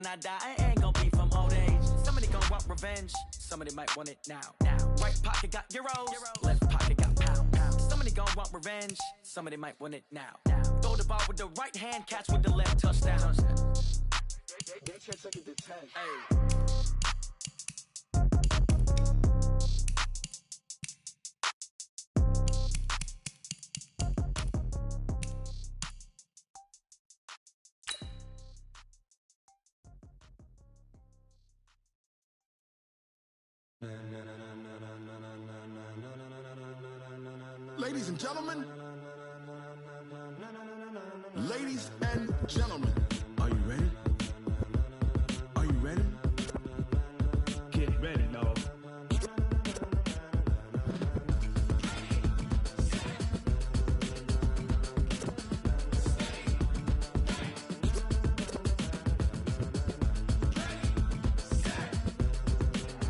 I die, I ain't gonna be from old age. Somebody gonna want revenge, somebody might want it now. Right pocket got euros, left pocket got pound. Somebody gonna want revenge, somebody might want it now. Throw the ball with the right hand, catch with the left, touchdown. Hey. Ladies and gentlemen, are you ready? Are you ready? Get ready, dog.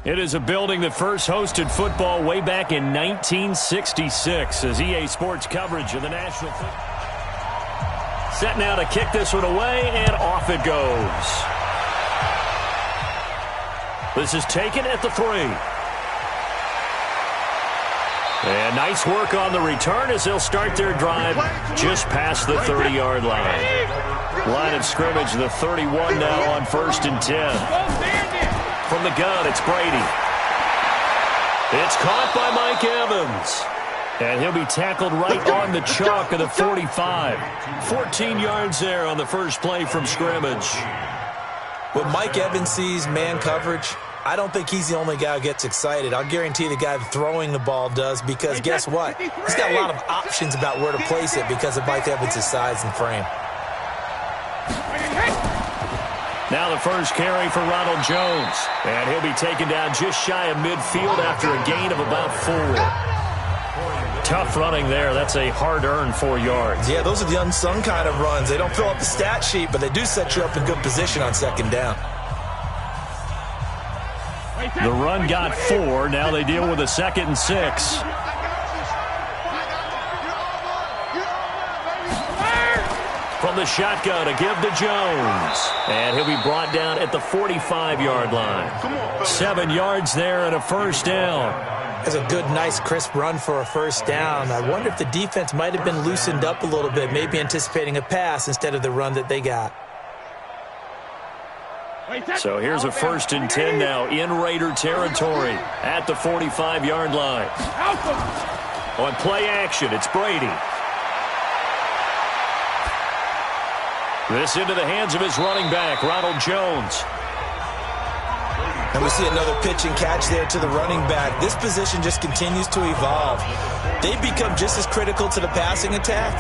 It is a building that first hosted football way back in 1966 as EA Sports coverage of the National Football. Set now to kick this one away, and off it goes. This is taken at the 3. And nice work on the return as they'll start their drive just past the 30-yard line. Line of scrimmage, the 31 now on 1st and 10. From the gun, it's Brady. It's caught by Mike Evans. And he'll be tackled right on the chalk of the 45. 14 yards there on the first play from scrimmage. When Mike Evans sees man coverage, I don't think he's the only guy who gets excited. I'll guarantee the guy throwing the ball does, because guess what? He's got a lot of options about where to place it because of Mike Evans' size and frame. Now the first carry for Ronald Jones. And he'll be taken down just shy of midfield after a gain of about 4. Tough running there. That's a hard-earned 4 yards. Yeah, those are the unsung kind of runs. They don't fill up the stat sheet, but they do set you up in good position on second down. The run got 4. Now they deal with a 2nd and 6. From the shotgun to give to Jones. And he'll be brought down at the 45-yard line. 7 yards there and a first down. That's a good, nice, crisp run for a first down. I wonder if the defense might have been loosened up a little bit, maybe anticipating a pass instead of the run that they got. So here's a 1st and 10 now in Raider territory at the 45-yard line. On play action, it's Brady. This into the hands of his running back, Ronald Jones. And we see another pitch and catch there to the running back. This position just continues to evolve. They become just as critical to the passing attack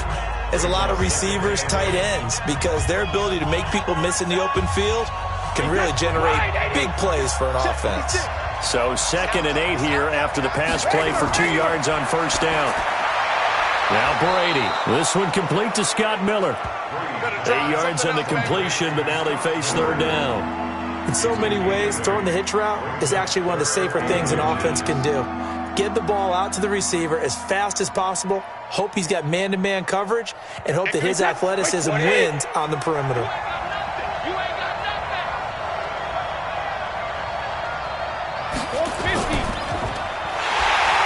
as a lot of receivers, tight ends, because their ability to make people miss in the open field can really generate big plays for an offense. So 2nd and 8 here after the pass play for 2 yards on first down. Now Brady. This one complete to Scott Miller. 8 yards on the completion, but now they face 3rd down. In so many ways, throwing the hitch route is actually one of the safer things an offense can do. Get the ball out to the receiver as fast as possible, hope he's got man-to-man coverage, and hope that his athleticism wins on the perimeter.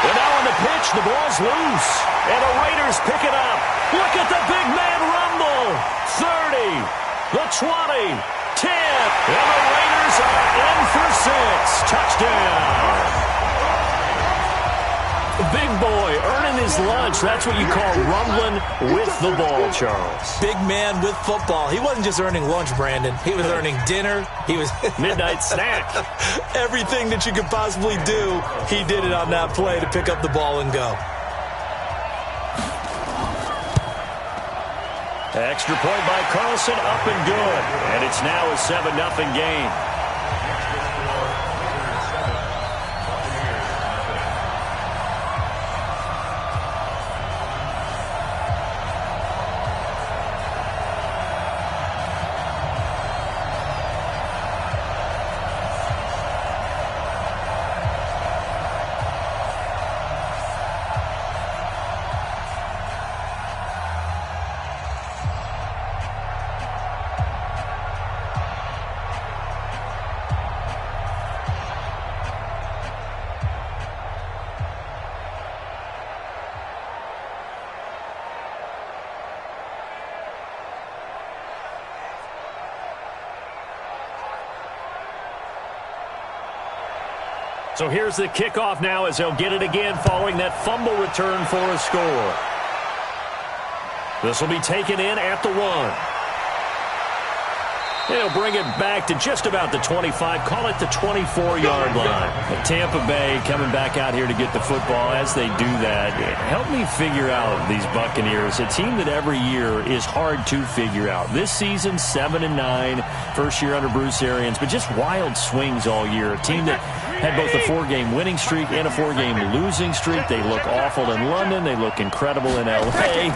And now on the pitch, the ball's loose. And the Raiders pick it up. Look at the big man rumble. 30, the 20, 10. And the Raiders are in for 6. Touchdown. Big boy earning his lunch. That's what you call rumbling with the ball, Charles. Big man with football. He wasn't just earning lunch, Brandon. He was earning dinner. He was midnight snack. Everything that you could possibly do, he did it on that play to pick up the ball and go. Extra point by Carlson, up and good. And it's now a 7-0 game. So here's the kickoff now as they'll get it again following that fumble return for a score. This will be taken in at the 1. They'll bring it back to just about the 25, call it the 24-yard line. Tampa Bay coming back out here to get the football. As they do that, help me figure out these Buccaneers, a team that every year is hard to figure out. This season, 7-9, first year under Bruce Arians, but just wild swings all year. A team that had both a 4-game winning streak and a 4-game losing streak. They look awful in London. They look incredible in L.A.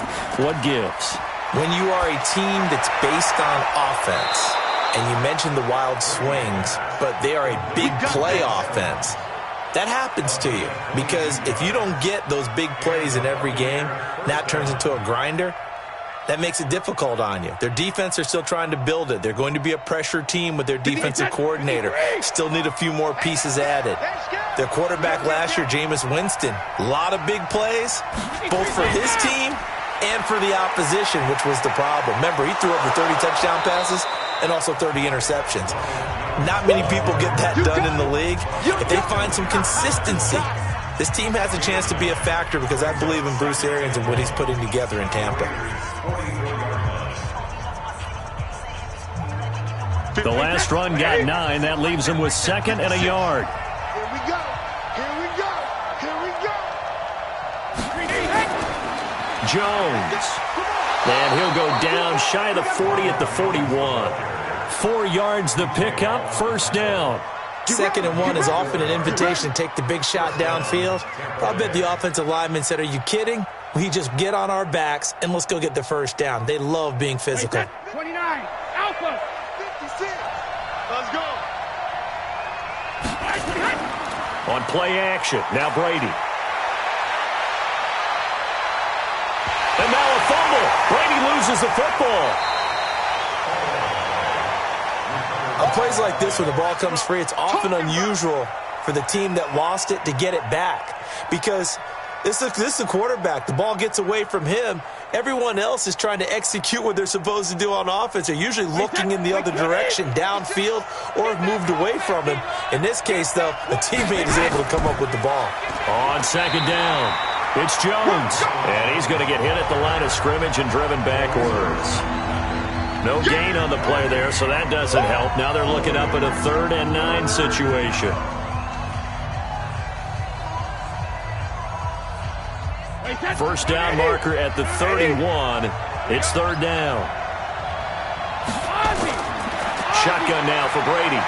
What gives? When you are a team that's based on offense, and you mentioned the wild swings, but they are a big play offense, that happens to you. Because if you don't get those big plays in every game, that turns into a grinder. That makes it difficult on you. Their defense are still trying to build it. They're going to be a pressure team with their defensive coordinator. Still need a few more pieces added. Their quarterback last year, Jameis Winston, a lot of big plays, both for his team and for the opposition, which was the problem. Remember, he threw over 30 touchdown passes and also 30 interceptions. Not many people get that done in the league. If they find some consistency, this team has a chance to be a factor because I believe in Bruce Arians and what he's putting together in Tampa. The last run got 9. That leaves him with 2nd and a yard. Here we go. Here we go. Here we go. Jones. And he'll go down shy of the 40 at the 41. 4 yards the pickup, first down. 2nd and 1 is often an invitation to take the big shot downfield. I bet the offensive lineman said, are you kidding? We just get on our backs and let's go get the first down. They love being physical. 29, Alpha. 56. Let's go. On play action, now Brady. And now a fumble. Brady loses the football. On plays like this, when the ball comes free, it's often unusual for the team that lost it to get it back. Because this is the quarterback. The ball gets away from him. Everyone else is trying to execute what they're supposed to do on offense. They're usually looking in the other direction, downfield, or have moved away from him. In this case, though, a teammate is able to come up with the ball. On 2nd down, it's Jones. And he's going to get hit at the line of scrimmage and driven backwards. No gain on the play there, so that doesn't help. Now they're looking up at a 3rd and 9 situation. First down marker at the 31. It's 3rd down. Shotgun now for Brady.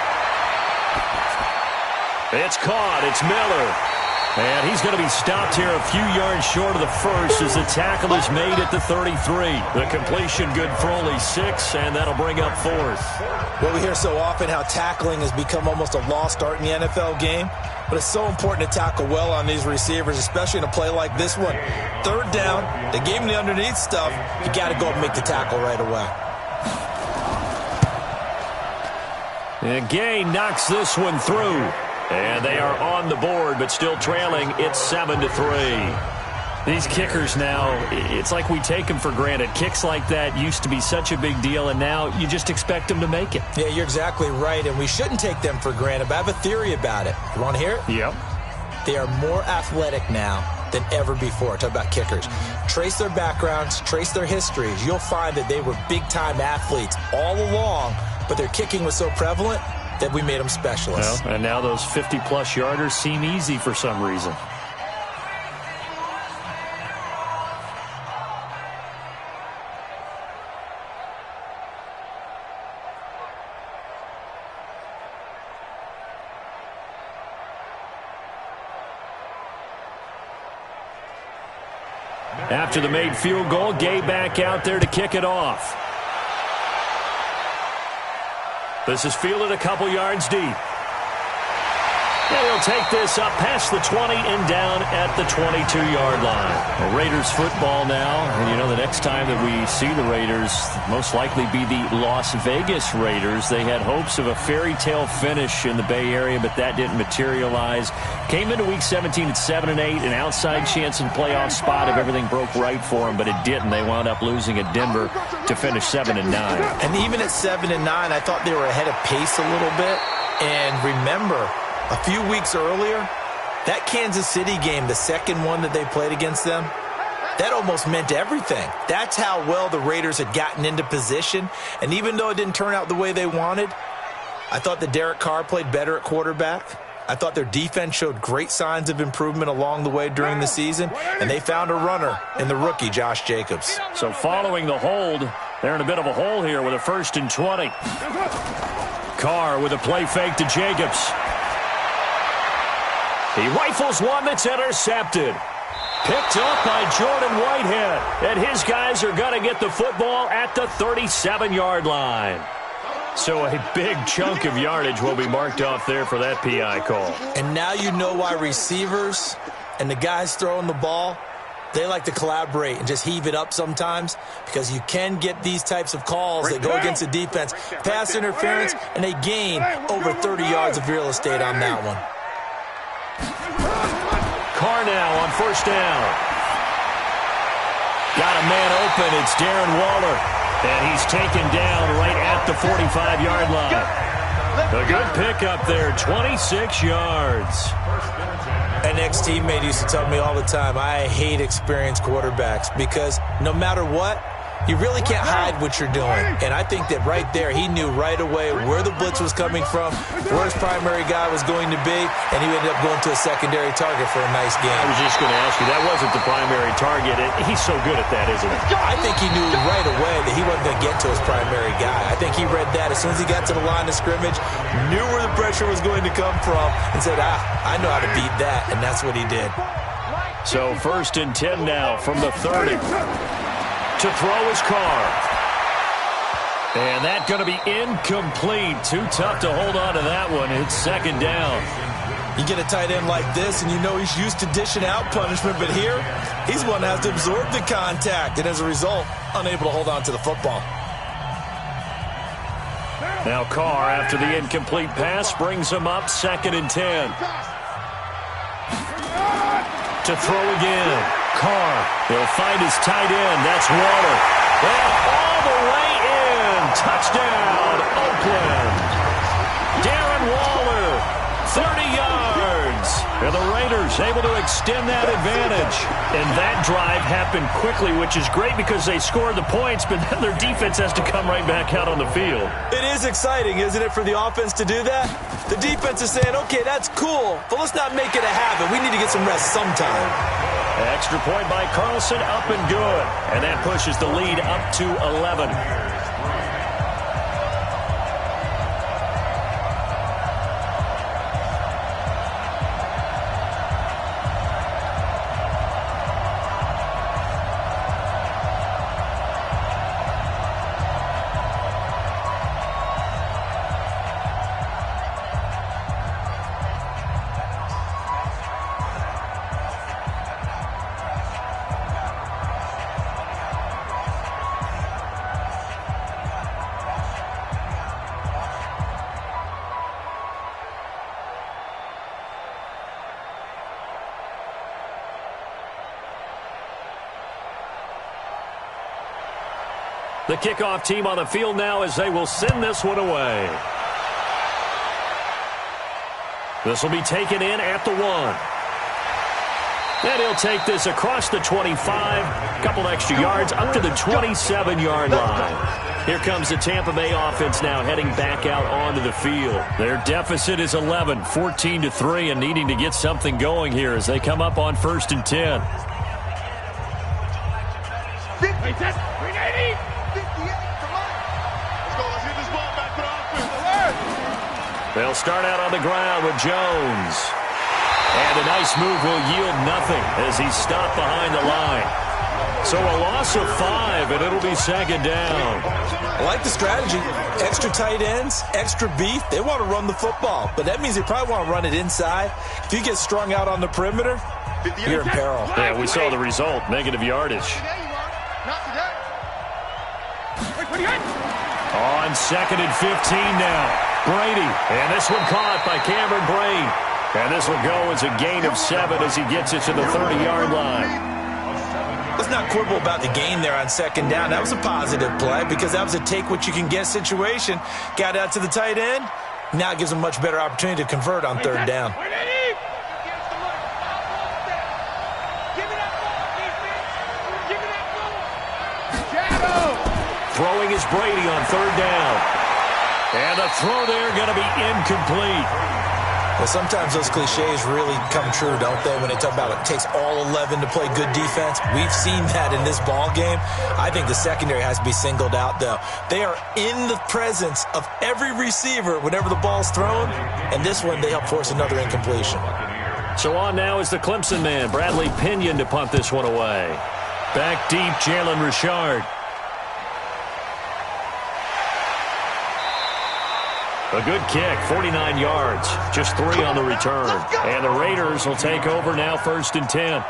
It's caught. It's Miller. And he's going to be stopped here a few yards short of the first as the tackle is made at the 33. The completion good for only 6, and that'll bring up 4th. Well, we hear so often how tackling has become almost a lost art in the NFL game, but it's so important to tackle well on these receivers, especially in a play like this one. 3rd down, they gave him the underneath stuff. You got to go and make the tackle right away. And Gay knocks this one through. And they are on the board, but still trailing. It's 7-3. These kickers now, it's like we take them for granted. Kicks like that used to be such a big deal, and now you just expect them to make it. Yeah, you're exactly right, and we shouldn't take them for granted, but I have a theory about it. You want to hear it? Yep. They are more athletic now than ever before. Talk about kickers. Trace their backgrounds, trace their histories. You'll find that they were big-time athletes all along, but their kicking was so prevalent that we made them specialists. Well, and now those 50-plus yarders seem easy for some reason. After the made field goal, Gay back out there to kick it off. This is fielded a couple yards deep. And he'll take this up past the 20 and down at the 22-yard line. Well, Raiders football now. And you know, the next time that we see the Raiders, most likely be the Las Vegas Raiders. They had hopes of a fairy tale finish in the Bay Area, but that didn't materialize. Came into Week 17 at 7-8, an outside chance in playoff spot if everything broke right for them, but it didn't. They wound up losing at Denver to finish 7-9. And even at 7-9, I thought they were ahead of pace a little bit. And remember, A few weeks earlier, that Kansas City game, the second one that they played against them, that almost meant everything. That's how well the Raiders had gotten into position. And even though it didn't turn out the way they wanted, I thought that Derek Carr played better at quarterback. I thought their defense showed great signs of improvement along the way during the season, and they found a runner in the rookie, Josh Jacobs. So following the hold, they're in a bit of a hole here with a 1st and 20. Carr with a play fake to Jacobs. He rifles one that's intercepted. Picked up by Jordan Whitehead. And his guys are going to get the football at the 37-yard line. So a big chunk of yardage will be marked off there for that PI call. And now you know why receivers and the guys throwing the ball, they like to collaborate and just heave it up sometimes, because you can get these types of calls that go against the defense. Pass interference, and they gain over 30 yards of real estate on that one. Carr now on 1st down. Got a man open. It's Darren Waller. And he's taken down right at the 45-yard line. A good pickup there, 26 yards. An ex-teammate used to tell me all the time, I hate experienced quarterbacks, because no matter what, you really can't hide what you're doing. And I think that right there, he knew right away where the blitz was coming from, where his primary guy was going to be, and he ended up going to a secondary target for a nice game. I was just going to ask you, that wasn't the primary target. He's so good at that, isn't he? I think he knew right away that he wasn't going to get to his primary guy. I think he read that as soon as he got to the line of scrimmage, knew where the pressure was going to come from, and said, I know how to beat that, and that's what he did. So 1st and 10 now from the 30. To throw is Carr. And that's going to be incomplete. Too tough to hold on to that one. It's 2nd down. You get a tight end like this, and you know he's used to dishing out punishment, but here, he's one that has to absorb the contact, and as a result, unable to hold on to the football. Now Carr, after the incomplete pass, brings him up 2nd and 10. To throw again. Carr, he'll find his tight end. That's Waller. And all the way in. Touchdown, Oakland. Darren Waller, 30 yards. And the Raiders able to extend that advantage. And that drive happened quickly, which is great because they scored the points, but then their defense has to come right back out on the field. It is exciting, isn't it, for the offense to do that? The defense is saying, okay, that's cool, but let's not make it a habit. We need to get some rest sometime. Extra point by Carlson, up and good. And that pushes the lead up to 11. The kickoff team on the field now as they will send this one away. This will be taken in at the 1. And he'll take this across the 25, a couple extra yards up to the 27-yard line. Here comes the Tampa Bay offense now heading back out onto the field. Their deficit is 11, 14-3, and needing to get something going here as they come up on 1st and 10. They'll start out on the ground with Jones. And a nice move will yield nothing as he's stopped behind the line. So a loss of 5, and it'll be 2nd down. I like the strategy. Extra tight ends, extra beef. They want to run the football, but that means they probably want to run it inside. If you get strung out on the perimeter, you're in peril. Yeah, we saw the result, negative yardage. On 2nd and 15 now. Brady, and this one caught by Cameron Brate. And this will go as a gain of 7 as he gets it to the 30-yard line. Let's not quibble about the gain there on 2nd down. That was a positive play because that was a take-what-you-can-get situation. Got out to the tight end, Now it gives them a much better opportunity to convert on third down. Throwing is Brady on third down. And the throw there going to be incomplete. Well, sometimes those cliches really come true, don't they, when they talk about it takes all 11 to play good defense. We've seen that in this ball game. I think the secondary has to be singled out, though. They are in the presence of every receiver whenever the ball's thrown, and this one they help force another incompletion. So on now is the Clemson man, Bradley Pinion, to punt this one away. Back deep, Jalen Richard. A good kick, 49 yards, just 3 on the return. And the Raiders will take over now, 1st and 10.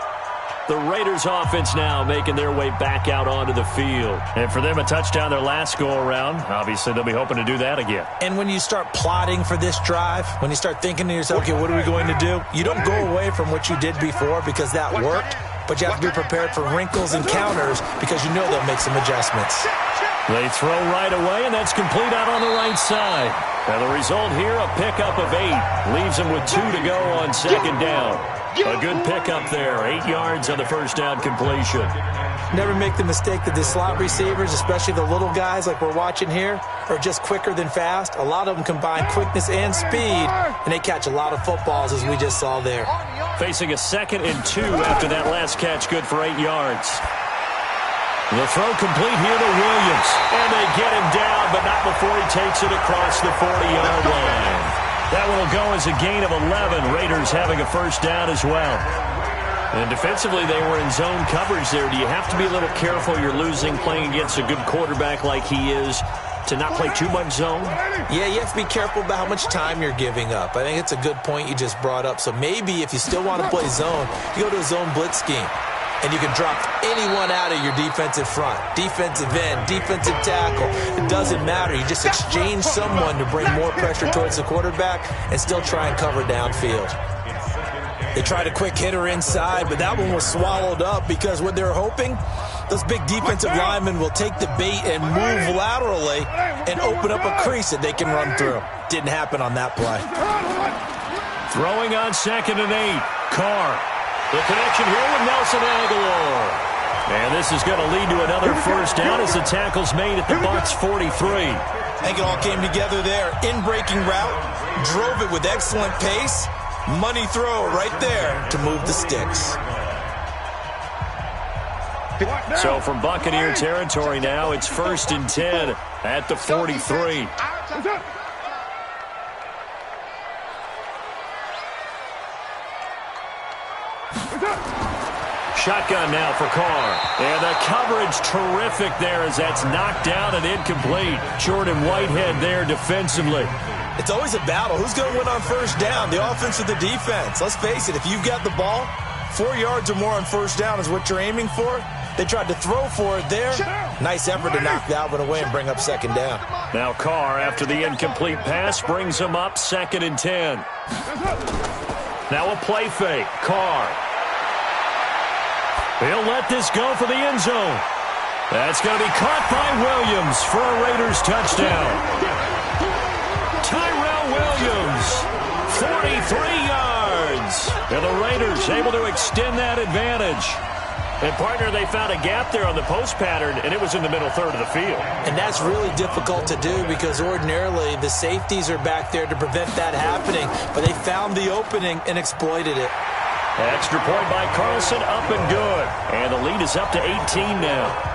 The Raiders offense now making their way back out onto the field. And for them, a touchdown their last go-around. Obviously, they'll be hoping to do that again. And when you start plotting for this drive, when you start thinking to yourself, okay, what are we going to do? You don't go away from what you did before because that worked, but you have to be prepared for wrinkles and counters because you know they'll make some adjustments. They throw right away, and that's complete out on the right side. And the result here, a pickup of 8. Leaves them with 2 to go on 2nd down. A good pickup there, 8 yards on the 1st down completion. Never make the mistake that the slot receivers, especially the little guys like we're watching here, are just quicker than fast. A lot of them combine quickness and speed, and they catch a lot of footballs, as we just saw there. Facing a 2nd and 2 after that last catch, good for 8 yards. The throw complete here to Williams. And they get him down, but not before he takes it across the 40-yard line. That one will go as a gain of 11. Raiders having a 1st down as well. And defensively, they were in zone coverage there. Do you have to be a little careful? You're losing playing against a good quarterback like he is to not play too much zone? Yeah, you have to be careful about how much time you're giving up. I think it's a good point you just brought up. So maybe if you still want to play zone, you go to a zone blitz scheme. And you can drop anyone out of your defensive front, defensive end, defensive tackle. It doesn't matter. You just exchange someone to bring more pressure towards the quarterback and still try and cover downfield. They tried a quick hitter inside, but that one was swallowed up because what they're hoping, those big defensive linemen will take the bait and move laterally and open up a crease that they can run through. Didn't happen on that play. Throwing on 2nd and 8. Carr. The connection here with Nelson Aguilar. And this is going to lead to another 1st down as the tackle's made at the BUCS 43. I think it all came together there. In-breaking route, drove it with excellent pace. Money throw right there to move the sticks. So from Buccaneer territory now, it's 1st and 10 at the 43. Shotgun now for Carr. And the coverage terrific there as that's knocked down and incomplete. Jordan Whitehead there defensively. It's always a battle. Who's going to win on 1st down, the offense or the defense? Let's face it, if you've got the ball, 4 yards or more on 1st down is what you're aiming for. They tried to throw for it there. Nice effort to knock that one away and bring up 2nd down. Now Carr, after the incomplete pass, brings him up 2nd and 10. Now a play fake. Carr. He'll let this go for the end zone. That's going to be caught by Williams for a Raiders touchdown. Tyrell Williams, 43 yards. And the Raiders able to extend that advantage. And, partner, they found a gap there on the post pattern, and it was in the middle third of the field. And that's really difficult to do because ordinarily the safeties are back there to prevent that happening. But they found the opening and exploited it. Extra point by Carlson, up and good. And the lead is up to 18 now.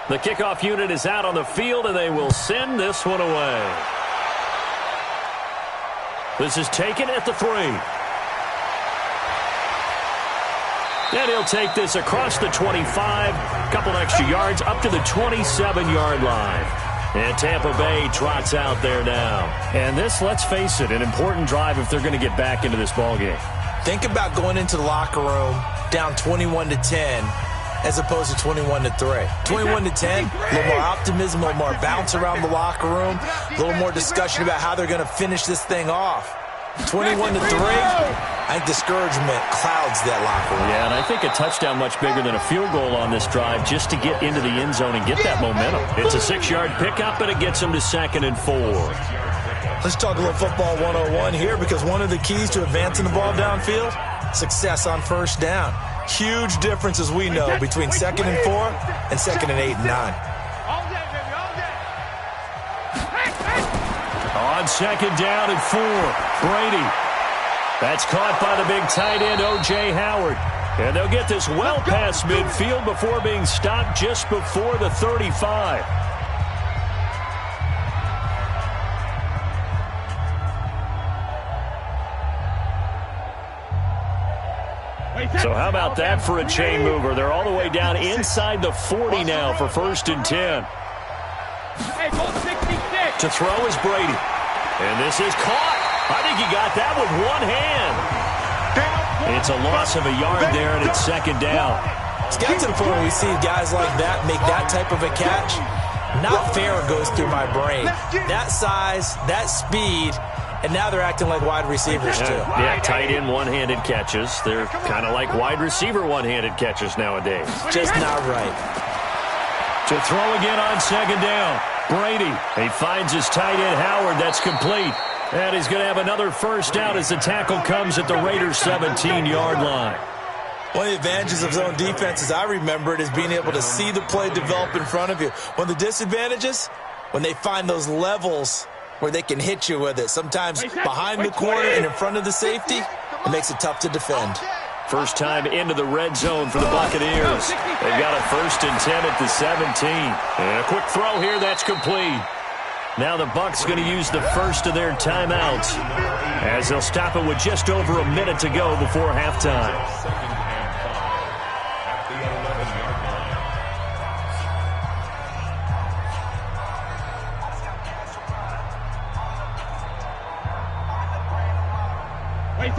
The kickoff unit is out on the field, and they will send this one away. This is taken at the 3. And he'll take this across the 25, a couple extra yards, up to the 27-yard line. And Tampa Bay trots out there now. And this, let's face it, an important drive if they're going to get back into this ballgame. Think about going into the locker room down 21-10 as opposed to 21-3. 21-10, a little more optimism, a little more bounce around the locker room, a little more discussion about how they're going to finish this thing off. 21-3, I think discouragement clouds that locker room. Yeah, and I think a touchdown much bigger than a field goal on this drive just to get into the end zone and get that momentum. It's a 6-yard pickup, and it gets them to 2nd and 4. Let's talk a little football 101 here, because one of the keys to advancing the ball downfield, success on first down. Huge difference, as we know, between 2nd and 4 and 2nd and 8 and 9. On 2nd down and 4, Brady. That's caught by the big tight end, O.J. Howard. And they'll get this well past midfield before being stopped just before the 35. So how about that for a chain mover? They're all the way down inside the 40 now for 1st and 10. To throw is Brady. And this is caught. I think he got that with one hand. It's a loss of a yard there, and it's 2nd down. It's got to the point where we see guys like that make that type of a catch. Not fair goes through my brain. That size, that speed, and now they're acting like wide receivers too. Yeah, tight end one-handed catches. They're kind of like wide receiver one-handed catches nowadays. Just not right. To throw again on 2nd down. Brady, he finds his tight end Howard. That's complete. And he's going to have another first down as the tackle comes at the Raiders' 17-yard line. One of the advantages of zone defense, as I remember it, is being able to see the play develop in front of you. One of the disadvantages, when they find those levels where they can hit you with it. Sometimes behind the corner and in front of the safety, it makes it tough to defend. First time into the red zone for the Buccaneers. They've got a 1st and 10 at the 17. And a quick throw here, that's complete. Now the Bucs going to use the first of their timeouts as they'll stop it with just over a minute to go before halftime.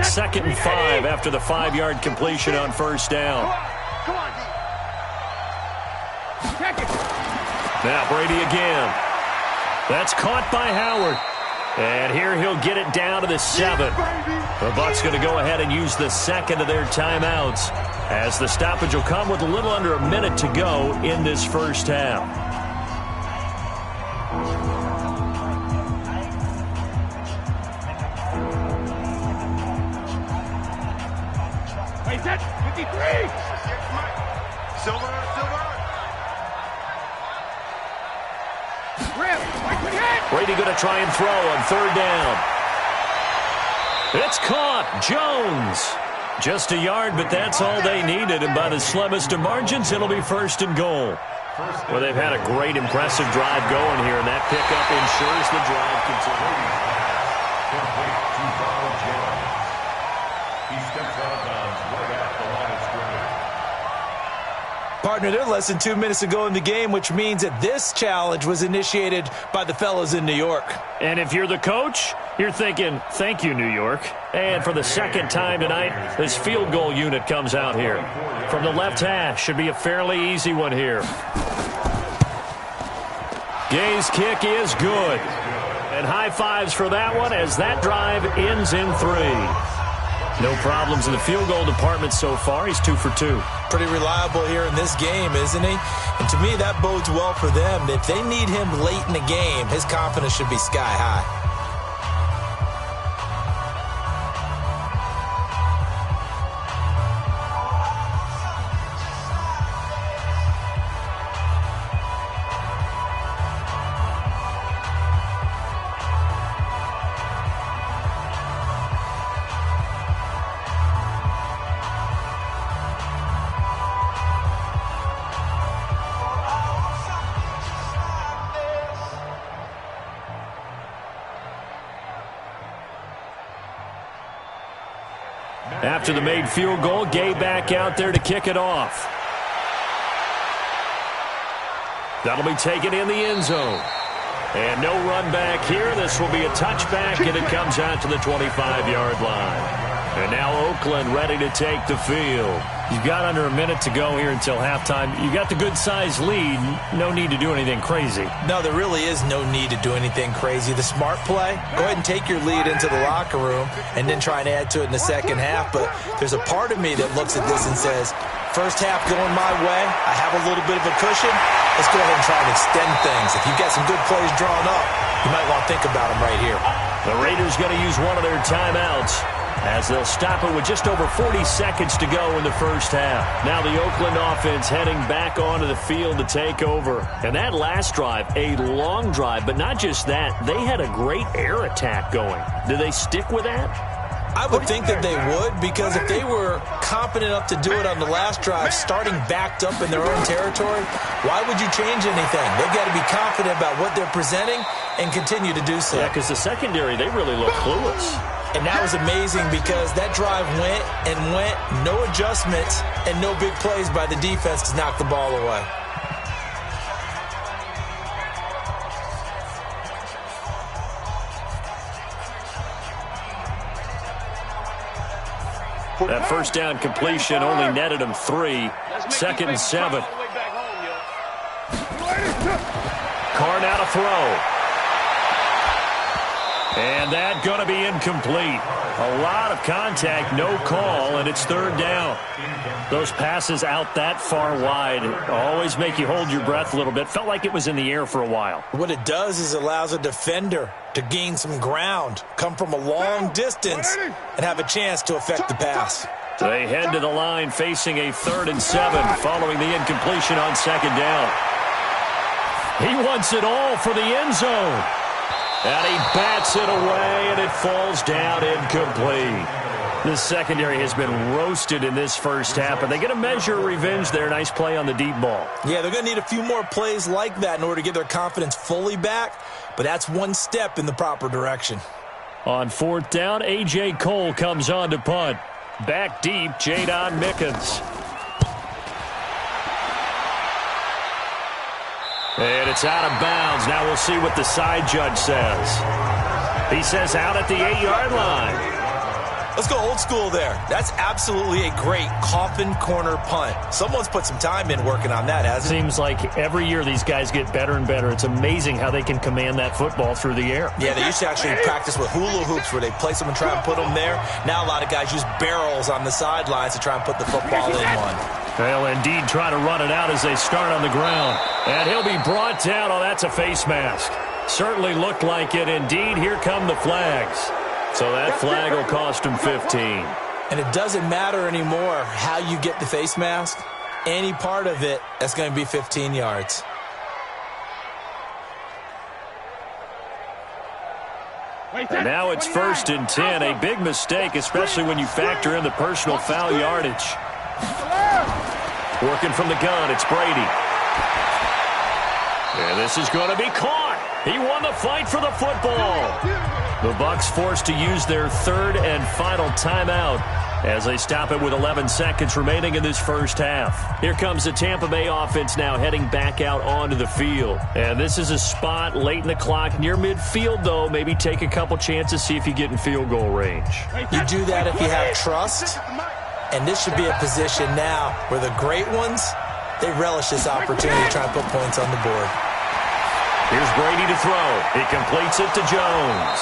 Second and 5 after the 5-yard completion on first down. Now Brady again. That's caught by Howard. And here he'll get it down to the 7. The Bucs going to go ahead and use the 2nd of their timeouts as the stoppage will come with a little under a minute to go in this first half. Brady going to try and throw on 3rd down. It's caught. Jones. Just a yard, but that's all they needed. And by the slimmest of margins, it'll be 1st and goal. Well, they've had a great, impressive drive going here, and that pickup ensures the drive continues. Partner, they're less than 2 minutes to go in the game, which means that this challenge was initiated by the fellas in New York. And if you're the coach, you're thinking, thank you, New York. And for the 2nd time tonight, this field goal unit comes out here. From the left hash, should be a fairly easy one here. Gay's kick is good. And high fives for that one as that drive ends in 3. No problems in the field goal department so far. He's 2 for 2. Pretty reliable here in this game, isn't he? And to me, that bodes well for them. If they need him late in the game, his confidence should be sky high. After the made field goal, Gay back out there to kick it off. That'll be taken in the end zone. And no run back here. This will be a touchback, and it comes out to the 25-yard line. And now Oakland ready to take the field. You've got under a minute to go here until halftime. You've got the good-sized lead. No need to do anything crazy. No, there really is no need to do anything crazy. The smart play, go ahead and take your lead into the locker room and then try and add to it in the second half. But there's a part of me that looks at this and says, first half going my way, I have a little bit of a cushion. Let's go ahead and try and extend things. If you've got some good plays drawn up, you might want to think about them right here. The Raiders going to use one of their timeouts as they'll stop it with just over 40 seconds to go in the first half. Now the Oakland offense heading back onto the field to take over. And that last drive, a long drive, but not just that, they had a great air attack going. Do they stick with that? I would think that they would, because if they were competent enough to do it on the last drive, starting backed up in their own territory, why would you change anything? They've got to be confident about what they're presenting and continue to do so. Yeah, because the secondary, they really look clueless. And that was amazing because that drive went and went, no adjustments and no big plays by the defense to knock the ball away. That first down completion only netted him 3. Second and 7. Carr now to throw. And that going to be incomplete. A lot of contact, no call, and it's third down. Those passes out that far wide always make you hold your breath a little bit. Felt like it was in the air for a while. What it does is allows a defender to gain some ground, come from a long distance, and have a chance to affect the pass. They head to the line facing a 3rd and 7 following the incompletion on second down. He wants it all for the end zone. And he bats it away, and it falls down incomplete. This secondary has been roasted in this first half, but they get a measure of revenge there. Nice play on the deep ball. Yeah, they're going to need a few more plays like that in order to get their confidence fully back, but that's one step in the proper direction. On 4th down, A.J. Cole comes on to punt. Back deep, Jadon Mickens. And it's out of bounds. Now we'll see what the side judge says. He says out at the 8-yard line. Let's go old school there. That's absolutely a great coffin corner punt. Someone's put some time in working on that, hasn't it? Seems like every year these guys get better and better. It's amazing how they can command that football through the air. Yeah, they used to actually practice with hula hoops where they place them and try and put them there. Now a lot of guys use barrels on the sidelines to try and put the football in one. They'll indeed try to run it out as they start on the ground. And he'll be brought down. Oh, that's a face mask. Certainly looked like it. Indeed, here come the flags. So that flag will cost him 15. And it doesn't matter anymore how you get the face mask. Any part of it, that's going to be 15 yards. And now it's 1st and 10. A big mistake, especially when you factor in the personal foul yardage. Working from the gun, it's Brady. And this is going to be caught. He won the fight for the football. The BUCS forced to use their 3rd and final timeout as they stop it with 11 seconds remaining in this first half. Here comes the Tampa Bay offense now heading back out onto the field. And this is a spot late in the clock near midfield, though. Maybe take a couple chances, see if you get in field goal range. You do that if you have trust. And this should be a position now where the great ones, they relish this opportunity to try and put points on the board. Here's Brady to throw. He completes it to Jones.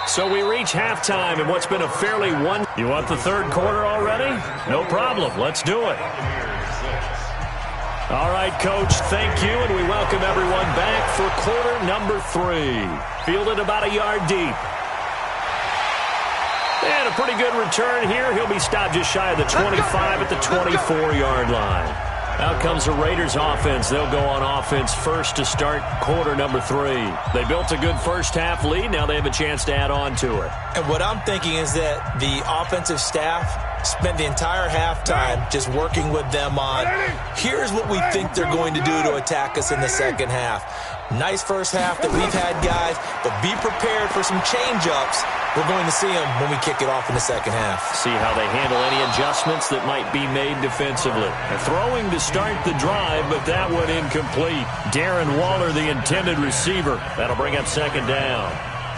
So we reach halftime in what's been a fairly one. You want the 3rd quarter already? No problem. Let's do it. All right, Coach, thank you, and we welcome everyone back for quarter number 3. Fielded about a yard deep. And a pretty good return here. He'll be stopped just shy of the 25 at the 24-yard line. Out comes the Raiders offense. They'll go on offense first to start quarter number 3. They built a good first half lead. Now they have a chance to add on to it. And what I'm thinking is that the offensive staff spent the entire halftime just working with them on, here's what we think they're going to do to attack us in the second half. Nice first half that we've had, guys, but be prepared for some change-ups. We're going to see them when we kick it off in the second half. See how they handle any adjustments that might be made defensively. Throwing to start the drive, but that one incomplete. Darren Waller, the intended receiver. That'll bring up second down.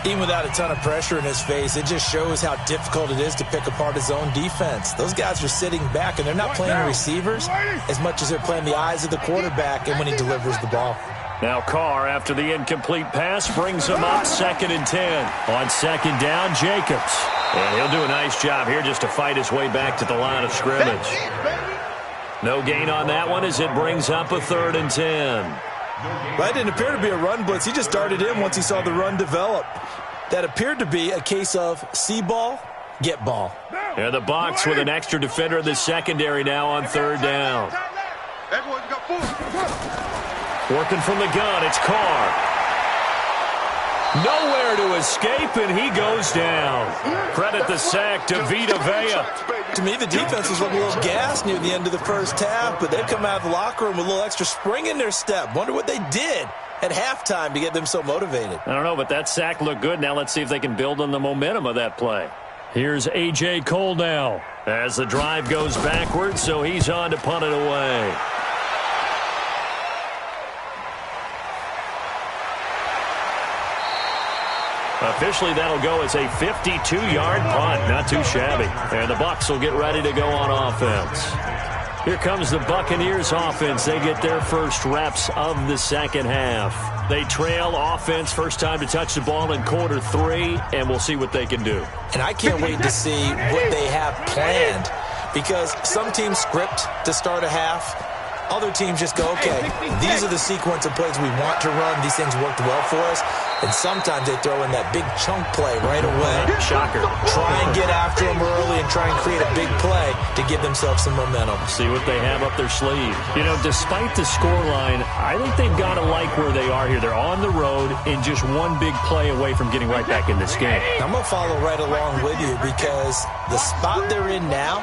Even without a ton of pressure in his face, it just shows how difficult it is to pick apart his own defense. Those guys are sitting back, and they're not playing receivers as much as they're playing the eyes of the quarterback and when he delivers the ball. Now Carr, after the incomplete pass, brings him up 2nd and 10. On second down, Jacobs. And he'll do a nice job here just to fight his way back to the line of scrimmage. No gain on that one as it brings up a 3rd and 10. That didn't appear to be a run blitz. He just darted in once he saw the run develop. That appeared to be a case of see ball, get ball. And the BUCS with an extra defender in the secondary now on 3rd down. Working from the gun, it's Carr. Nowhere to escape, and he goes down. Credit the sack to Vita Vea. To me, the defense was looking a little gassed near the end of the first half, but they've come out of the locker room with a little extra spring in their step. Wonder what they did at halftime to get them so motivated. I don't know, but that sack looked good. Now let's see if they can build on the momentum of that play. Here's A.J. Cole now as the drive goes backwards, so he's on to punt it away. Officially, that'll go as a 52-yard punt. Not too shabby. And the BUCS will get ready to go on offense. Here comes the Buccaneers offense. They get their first reps of the second half. They trail offense, first time to touch the ball in quarter 3, and we'll see what they can do. And I can't wait to see what they have planned, because some teams script to start a half. Other teams just go, okay, these are the sequence of plays we want to run. These things worked well for us. And sometimes they throw in that big chunk play right away. Shocker. Try and get after them early and try and create a big play to give themselves some momentum. See what they have up their sleeve. You know, despite the scoreline, I think they've got to like where they are here. They're on the road and just one big play away from getting right back in this game. I'm going to follow right along with you, because the spot they're in now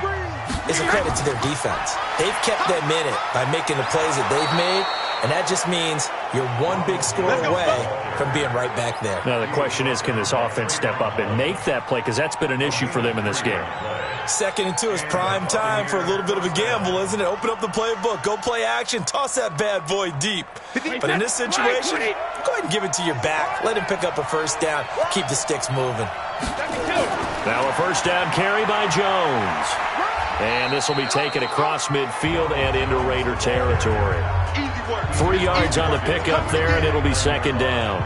is a credit to their defense. They've kept them in it by making the plays that they've made, and that just means you're one big score away from being right back there. Now the question is, can this offense step up and make that play? Because that's been an issue for them in this game. 2nd and 2 is prime time for a little bit of a gamble, isn't it? Open up the playbook, go play action, toss that bad boy deep. But in this situation, go ahead and give it to your back. Let him pick up a first down. Keep the sticks moving. Now a first down carry by Jones. And this will be taken across midfield and into Raider territory. 3 yards on the pickup there, and it'll be second down.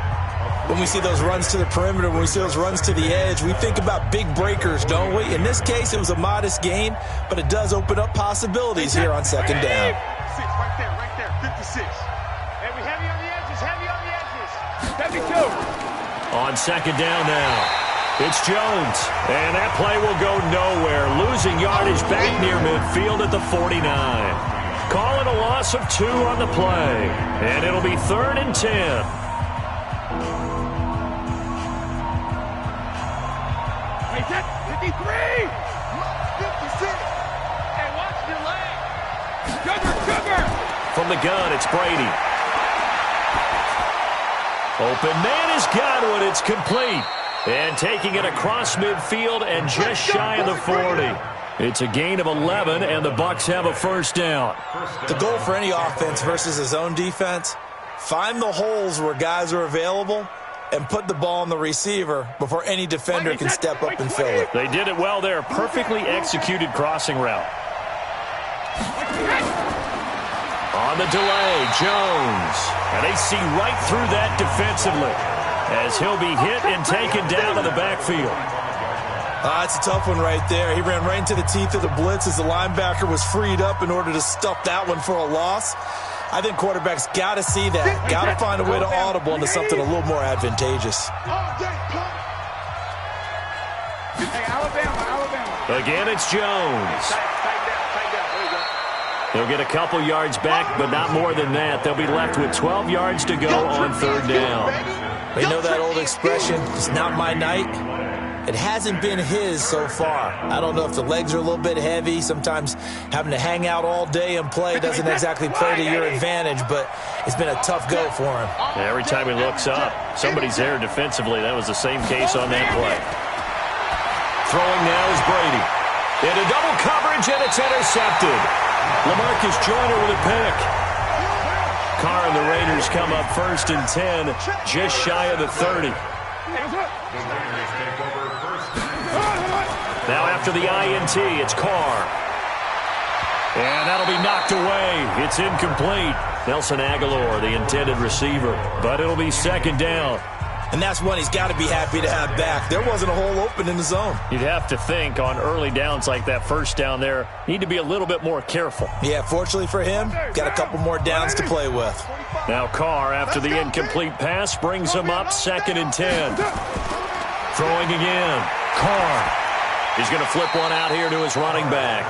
When we see those runs to the perimeter, when we see those runs to the edge, we think about big breakers, don't we? In this case, it was a modest gain, but it does open up possibilities here on second down. Right there, 56. And we heavy on the edges, heavy on the edges. 72. On second down now. It's Jones, and that play will go nowhere. Losing yardage back near midfield at the 49. Call it a loss of 2 on the play, and it'll be 3rd and 10. Hey, set, 53! 56! Hey, watch your leg! Sugar! From the gun, it's Brady. Open man has got one. It's complete. And taking it across midfield and just shy of the 40. It's a gain of 11, and the BUCS have a first down. The goal for any offense versus his own defense, find the holes where guys are available and put the ball on the receiver before any defender can step up and fill it. They did it well there. Perfectly executed crossing route. On the delay, Jones. And they see right through that defensively, as he'll be hit and taken down to the backfield. That's a tough one right there. He ran right into the teeth of the blitz as the linebacker was freed up in order to stuff that one for a loss. I think quarterbacks got to see that. Got to find a way to audible into something a little more advantageous. Hey, Alabama. Again, it's Jones. They'll get a couple yards back, but not more than that. They'll be left with 12 yards to go on 3rd down. You know that old expression, it's not my night. It hasn't been his so far. I don't know if the legs are a little bit heavy. Sometimes having to hang out all day and play doesn't exactly play to your advantage, but it's been a tough go for him. Yeah, every time he looks up, somebody's there defensively. That was the same case on that play. Throwing now is Brady. Into double coverage, and it's intercepted. LaMarcus Joyner with a pick. Carr and the Raiders come up 1st and 10, just shy of the 30. Now after the INT, it's Carr. And that'll be knocked away. It's incomplete. Nelson Aguilar, the intended receiver. But it'll be 2nd down. And that's one he's got to be happy to have back. There wasn't a hole open in the zone. You'd have to think on early downs like that 1st down there, need to be a little bit more careful. Yeah, fortunately for him, got a couple more downs to play with. Now Carr, after the incomplete pass, brings him up 2nd and 10. Throwing again. Carr. He's going to flip one out here to his running back.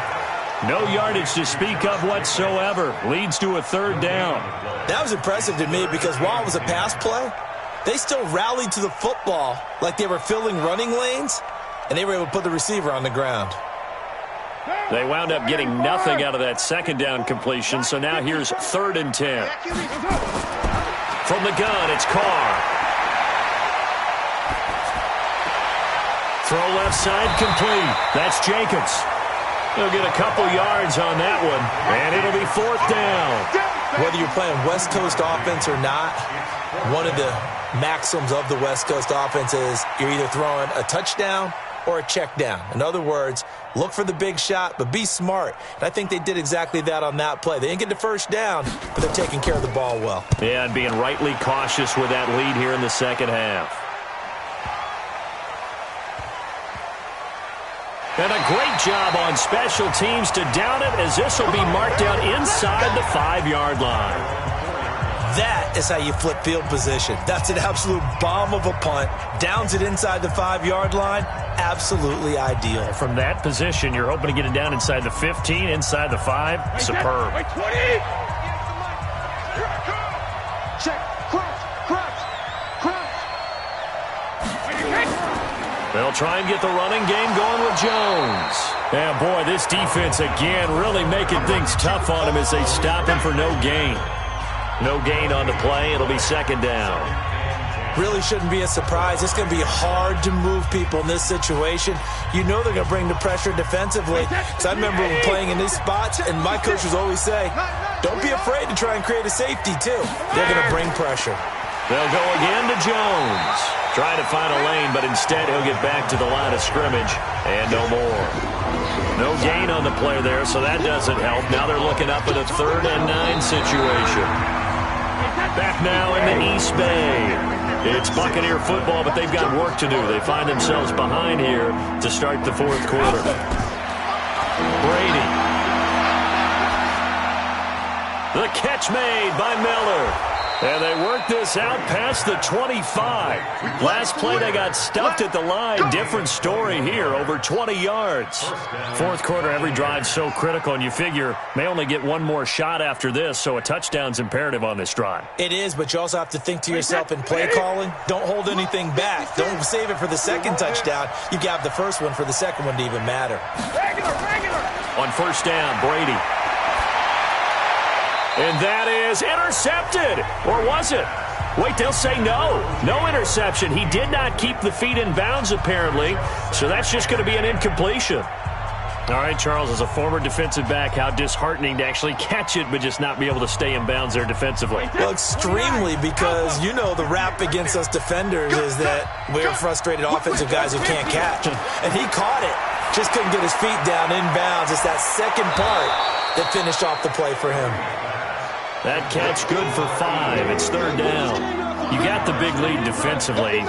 No yardage to speak of whatsoever. Leads to a 3rd down. That was impressive to me because while it was a pass play, they still rallied to the football like they were filling running lanes, and they were able to put the receiver on the ground. They wound up getting nothing out of that 2nd down completion, so now here's 3rd and 10. From the gun, it's Carr. Throw left side complete. That's Jacobs. He'll get a couple yards on that one, and it'll be 4th down. Whether you're playing West Coast offense or not, one of the maxims of the West Coast offense is you're either throwing a touchdown or a check down. In other words, look for the big shot, but be smart. And I think they did exactly that on that play. They didn't get the 1st down, but they're taking care of the ball well. Yeah, and being rightly cautious with that lead here in the 2nd half. And a great job on special teams to down it, as this will be marked out inside the 5-yard line. That is how you flip field position. That's an absolute bomb of a punt. Downs it inside the 5-yard line. Absolutely ideal. From that position, you're hoping to get it down inside the 15, inside the 5. Superb. Check. Cross. They'll try and get the running game going with Jones. Yeah, boy, this defense again really making things tough on him as they stop him for no gain. No gain on the play. It'll be 2nd down. Really shouldn't be a surprise. It's going to be hard to move people in this situation. You know they're going to bring the pressure defensively. Because I remember playing in these spots, and my coaches always say, don't be afraid to try and create a safety, too. They're going to bring pressure. They'll go again to Jones. Trying to find a lane, but instead he'll get back to the line of scrimmage, and no more. No gain on the play there, so that doesn't help. Now they're looking up at a 3rd and 9 situation. Back now in the East Bay. It's Buccaneer football, but they've got work to do. They find themselves behind here to start the 4th quarter. Brady. The catch made by Miller. And they work this out past the 25. Last play, they got stuffed at the line. Different story here, over 20 yards. 4th quarter, every drive so critical, and you figure may only get one more shot after this, so a touchdown's imperative on this drive. It is, but you also have to think to yourself in play calling, don't hold anything back. Don't save it for the 2nd touchdown. You got the 1st one for the 2nd one to even matter. On 1st down, Brady. And that is intercepted. Or was it? Wait, they'll say no. No interception. He did not keep the feet in bounds, apparently. So that's just going to be an incompletion. All right, Charles, as a former defensive back, how disheartening to actually catch it but just not be able to stay in bounds there defensively. Well, extremely, because you know the rap against us defenders is that we're frustrated offensive guys who can't catch. And he caught it. Just couldn't get his feet down in bounds. It's that 2nd part that finished off the play for him. That catch good for 5. It's 3rd down. You got the big lead defensively,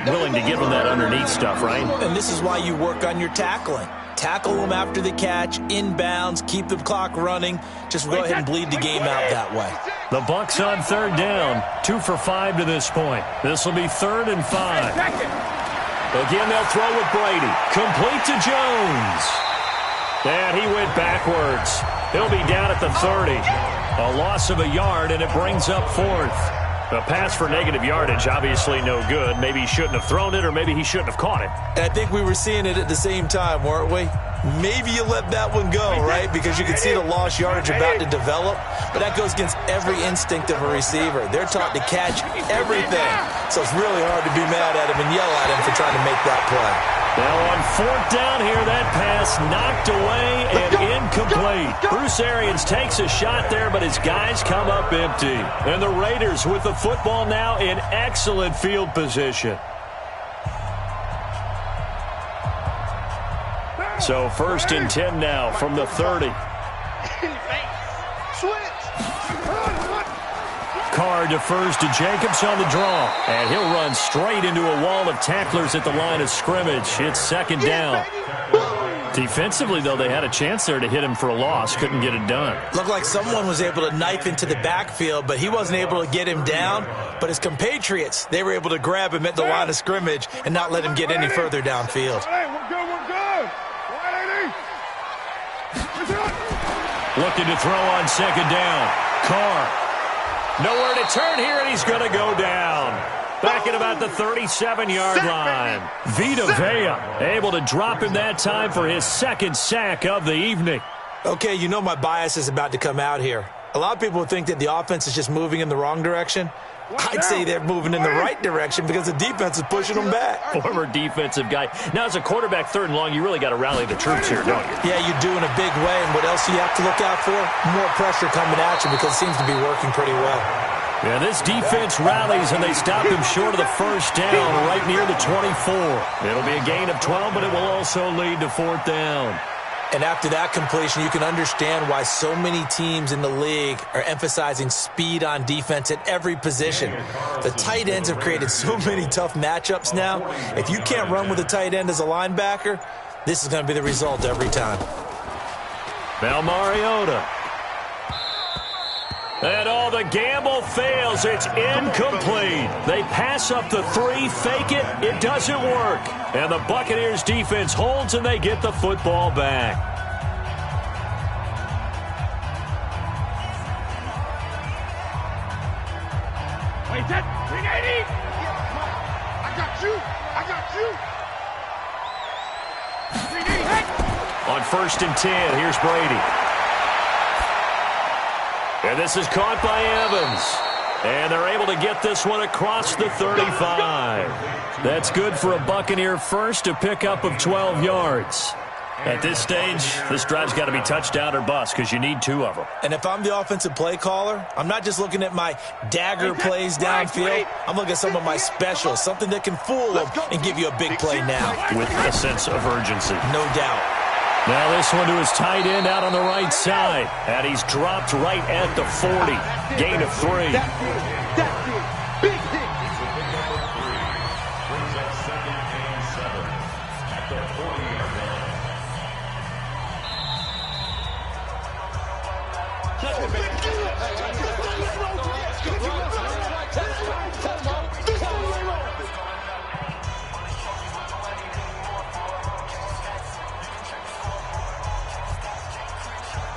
willing to give them that underneath stuff, right? And this is why you work on your tackling. Tackle them after the catch, inbounds, keep the clock running. Just go ahead and bleed the game out that way. The Bucs on 3rd down, 2 for 5 to this point. This will be 3rd and 5. Again, they'll throw with Brady. Complete to Jones. And he went backwards. He'll be down at the 30. A loss of a yard, and it brings up 4th. A pass for negative yardage, obviously no good. Maybe he shouldn't have thrown it, or maybe he shouldn't have caught it. And I think we were seeing it at the same time, weren't we? Maybe you let that one go, right? Because you can see the lost yardage about to develop. But that goes against every instinct of a receiver. They're taught to catch everything. So it's really hard to be mad at him and yell at him for trying to make that play. Now on 4th down here, that pass knocked away and incomplete. Bruce Arians takes a shot there, but his guys come up empty. And the Raiders with the football now in excellent field position. So 1st and 10 now from the 30. Carr defers to Jacobs on the draw. And he'll run straight into a wall of tacklers at the line of scrimmage. It's 2nd down. Defensively, though, they had a chance there to hit him for a loss. Couldn't get it done. Looked like someone was able to knife into the backfield, but he wasn't able to get him down. But his compatriots, they were able to grab him at the line of scrimmage and not let him get any further downfield. Looking to throw on 2nd down. Carr. Nowhere to turn here, and he's going to go down. Back at about the 37-yard line. Vita Vea able to drop him that time for his 2nd sack of the evening. Okay, you know my bias is about to come out here. A lot of people think that the offense is just moving in the wrong direction. I'd say they're moving in the right direction because the defense is pushing them back. Former defensive guy. Now, as a quarterback, 3rd and long, you really got to rally the troops here, don't you? Yeah, you do in a big way. And what else do you have to look out for? More pressure coming at you because it seems to be working pretty well. Yeah, this defense rallies, and they stop him short of the 1st down right near the 24. It'll be a gain of 12, but it will also lead to 4th down. And after that completion, you can understand why so many teams in the league are emphasizing speed on defense at every position. The tight ends have created so many tough matchups now. If you can't run with a tight end as a linebacker, this is going to be the result every time. Now Mariota. And all the gamble fails. It's incomplete. They pass up the 3, fake it. It doesn't work. And the Buccaneers defense holds, and they get the football back. Wait, that 380. I got you. On 1st and 10, here's Brady. And this is caught by Evans. And they're able to get this one across the 35. That's good for a Buccaneer first, a pickup of 12 yards. At this stage, this drive's got to be touchdown or bust because you need 2 of them. And if I'm the offensive play caller, I'm not just looking at my dagger plays downfield. I'm looking at some of my specials, something that can fool them and give you a big play now. With a sense of urgency. No doubt. Now this one to his tight end out on the right side. And he's dropped right at the 40. Gain of 3. That's it. Big hit. Brings up 2nd and 7 at the 40-yard line.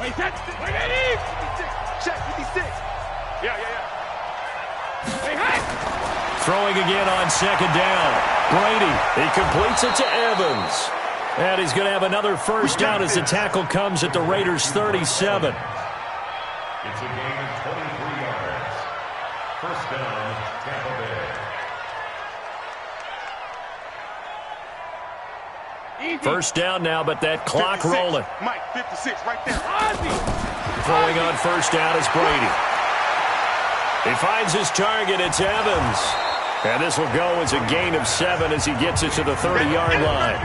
Wait, that's 180. Check 56. Yeah. Hey, hey. Throwing again on 2nd down. Brady, he completes it to Evans. And he's going to have another 1st down as the tackle comes at the Raiders' 37. It's a gain of 23 yards. 1st down, Tampa Bay. 1st down now, but that clock 56. rolling. Mike, 56 right there. Ozzy. Throwing on 1st down is Brady. He finds his target. It's Evans. And this will go as a gain of 7 as he gets it to the 30-yard line.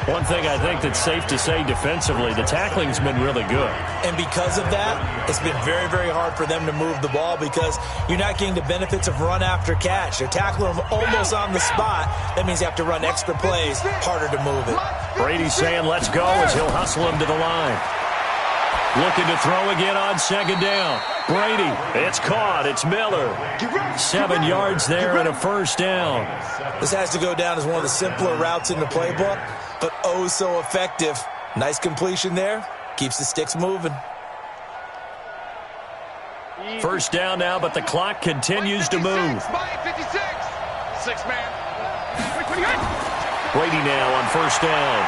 One thing I think that's safe to say defensively, the tackling's been really good. And because of that, it's been very, very hard for them to move the ball because you're not getting the benefits of run after catch. They're tackling them almost on the spot. That means you have to run extra plays, harder to move it. Brady's saying let's go as he'll hustle him to the line. Looking to throw again on 2nd down. Brady, it's caught. It's Miller. 7 yards there and a 1st down. This has to go down as one of the simpler routes in the playbook, but oh so effective. Nice completion there. Keeps the sticks moving. First down now, but the clock continues to move. 56. 6 man. Brady now on first down.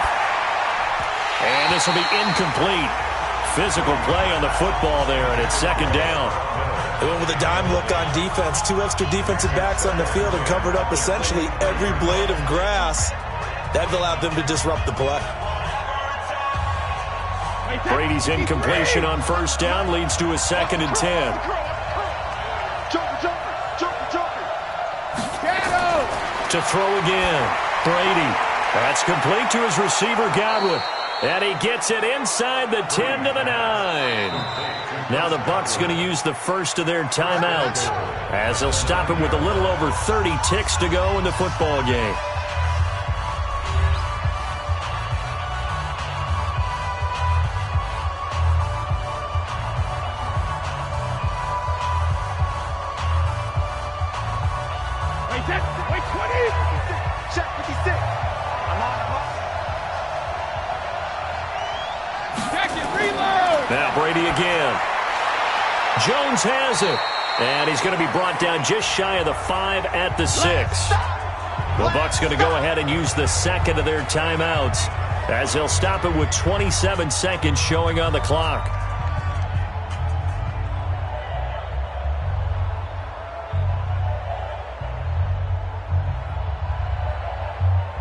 And this will be incomplete. Physical play on the football there, and it's second down. They went with a dime look on defense. 2 extra defensive backs on the field and covered up essentially every blade of grass. That allowed them to disrupt the play. Brady's incompletion on first down leads to a 2nd and 10. To throw again. Brady. That's complete to his receiver, Godwin. And he gets it inside the 10 to the 9. Now the BUCS going to use the first of their timeouts as they'll stop him with a little over 30 ticks to go in the football game. Wait, 20. Check 56. I'm on. Check it, reload. Now Brady again. Jones has it. And he's going to be brought down just shy of the 5 at the 6. The BUCS going to go ahead and use the second of their timeouts as they'll stop it with 27 seconds showing on the clock.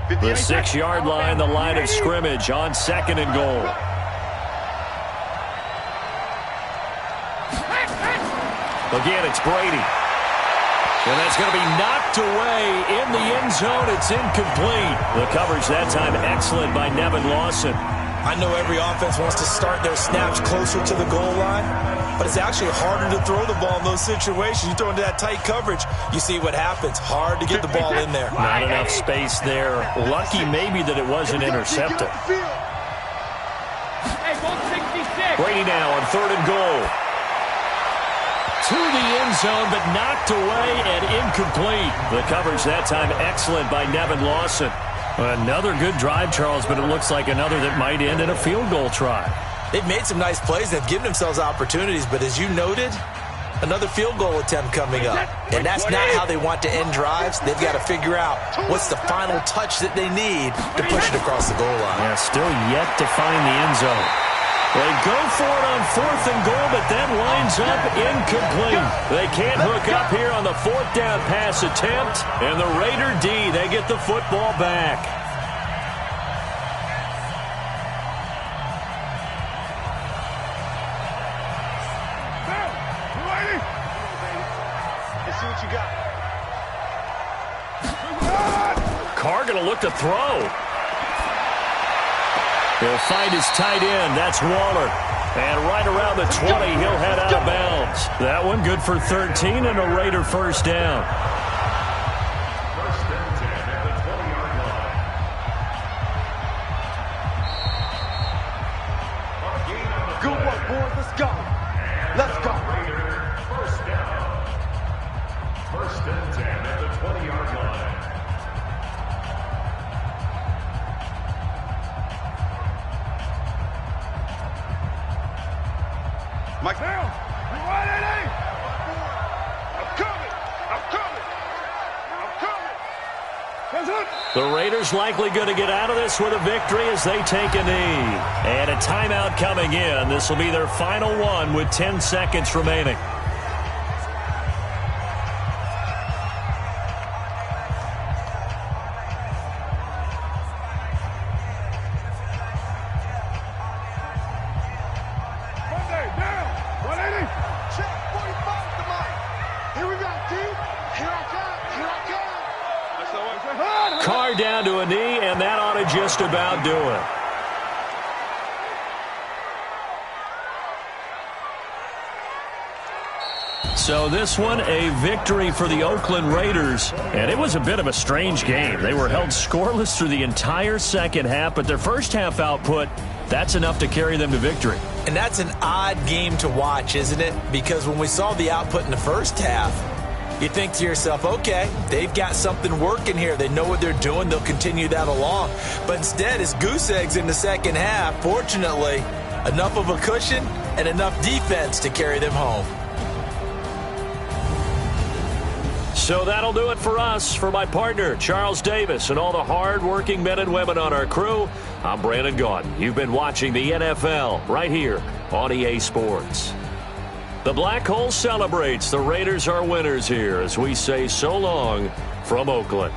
The 6-yard line, the line of scrimmage on 2nd and goal. Again, it's Brady. And that's going to be knocked away in the end zone. It's incomplete. The coverage that time excellent by Nevin Lawson. I know every offense wants to start their snaps closer to the goal line, but it's actually harder to throw the ball in those situations. You throw into that tight coverage, you see what happens. Hard to get the ball in there. Not enough space there. Lucky maybe that it wasn't intercepted. Brady now on 3rd and goal. To the end zone, but knocked away and incomplete. The coverage that time excellent by Nevin Lawson. Another good drive, Charles, but it looks like another that might end in a field goal try. They've made some nice plays. They've given themselves opportunities, but as you noted, another field goal attempt coming up. And that's not how they want to end drives. They've got to figure out what's the final touch that they need to push it across the goal line. Yeah, still yet to find the end zone. They go for it on 4th and goal, but that winds up incomplete. They can't hook up here on the 4th down pass attempt. And the Raider D, they get the football back. Let's see what you got. Carr going to look to throw. He'll find his tight end. That's Waller. And right around the 20, he'll head out of bounds. That one good for 13 and a Raider first down. First and 10 at the 20-yard line. Good work, boys. Let's go. Let's go. Raider, first down. First and 10 at the 20-yard line. Mike down. I'm coming. The Raiders likely going to get out of this with a victory as they take a knee. And a timeout coming in. This will be their final one with 10 seconds remaining. Carr down to a knee, and that ought to just about do it. So this one, a victory for the Oakland Raiders. And it was a bit of a strange game. They were held scoreless through the entire second half, but their first half output, that's enough to carry them to victory. And that's an odd game to watch, isn't it? Because when we saw the output in the first half, you think to yourself, okay, they've got something working here. They know what they're doing. They'll continue that along. But instead, it's goose eggs in the second half. Fortunately, enough of a cushion and enough defense to carry them home. So that'll do it for us. For my partner, Charles Davis, and all the hard-working men and women on our crew, I'm Brandon Gaudin. You've been watching the NFL right here on EA Sports. The Black Hole celebrates. The Raiders are winners here as we say so long from Oakland.